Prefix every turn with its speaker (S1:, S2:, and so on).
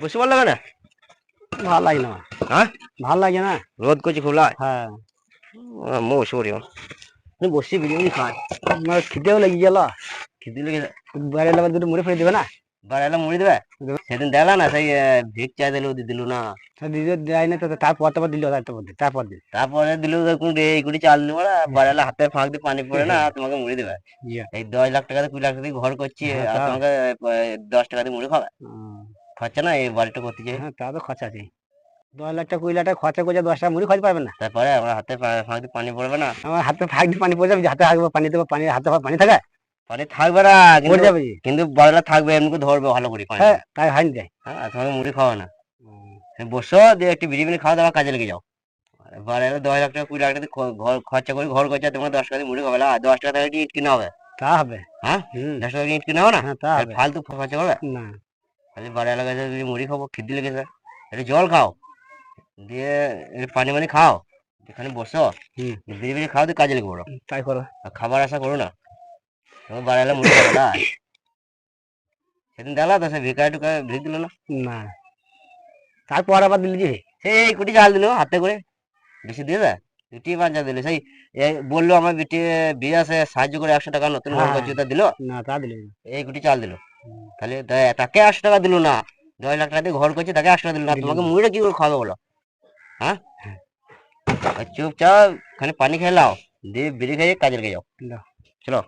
S1: বসে ভালো লাগে না?
S2: ভাল লাগে না।
S1: হ্যাঁ,
S2: ভাল লাগে না।
S1: রোদ করছে খুব লাগে।
S2: হ্যাঁ,
S1: মো সরি বসে বিরিয়ানি খাই।
S2: আমার খিদেও লেগে গেল।
S1: খিদে লেগে
S2: বাইরে এলাকা দুটো মুড়ি ফেলে দেবে না?
S1: বাড়াইলে মুড়ি দেবে। সেদিন দেখলা না সেই ভিক চাই দিল দিল না।
S2: দিদি দেয় না তো, তারপর দিল, তারপর দিন
S1: তারপরে দিল এই কুড়ি চাল দিল না, বাড়াইলে হাতে ফাঁক দিয়ে পানি পড়ে না তোমাকে মুড়ি দেবে। এই 10 লাখ টাকা 20 লাখ টাকা দিয়ে ঘর করছি আর তোমাকে 10 টাকা দিয়ে মুড়ি খাবে। খরচা না এই বাড়িটা করতে চাই।
S2: হ্যাঁ, তা তো খরচা আছে। 10 লাখ টাকা 20 লাখ টাকা খরচা করে 10 টাকা মুড়ি খাইতে পারবেন না।
S1: তারপরে আমার হাতে ফাঁক দিয়ে পানি পড়বে না।
S2: আমার হাতে ফাঁক দিয়ে পানি পড়ে যাবে, হাতে পানি দেবো, পানি হাতে পানি থাকে
S1: পানি থাকবে না,
S2: পড়ে যাবে।
S1: কিন্তু বাড়াইলে থাকবে, এমনি করে ধরবে ভালো করে পানি।
S2: হ্যাঁ, তাই হয়নি যায়।
S1: হ্যাঁ, তোমাকে মুড়ি খাওয়া না। বসো দিয়ে একটু বিরিয়ানি খাওয়া দাওয়া কাজে লেগে যাও। বাড়াইলে 10 লাখ টাকা 20 লাখ টাকা ঘর খরচা করে ঘর করছে, তোমার 10 টাকা দিয়ে মুড়ি খাবে না। 10 টাকা থেকে ইট কিনা হবে।
S2: তা হবে।
S1: হ্যাঁ, 10 টাকা ইট কিনা হবে না।
S2: তা হবে।
S1: ফালতু খরচা করবে
S2: না।
S1: খালি বাড়াইলে গেছে মুড়ি খাবো, খিদে লেগেছে, একটু জল খাও, দিয়ে পানি মানি খাও, এখানে বসো বিরিয়ানি খাও দিয়ে কাজে লেগে পড়ো।
S2: তাই করো।
S1: খাবার আশা করো না, তোমার বাড়াইলে মুড়ি খাবে না। সেদিন দেখলা তো সে ভিকারি টুকা ভিড় দিল না।
S2: না, তারপর আবার দিল যে
S1: সেই কুটি চাল দিল হাতে করে, বেশি দিয়ে দেয় বিটি বাঞ্চা দিল। সেই বললো আমার বিটি বিয়ে আছে সাহায্য করে 100 টাকা নতুন ঘর করছি, তা দিল
S2: না, তা দিল
S1: এই কুটি চাল দিল। তাহলে তাকে 100 টাকা দিল না, 10 লাখ টাকা দিয়ে ঘর করছে, তাকে 100 টাকা দিল না, তোমাকে মুড়িটা কি করে খাওয়াবে বলো? হ্যাঁ, চুপচাপ খালি পানি খেয়ে লাও, দিয়ে বিড়ি খেয়ে কাজে লেগে যাও। চলো।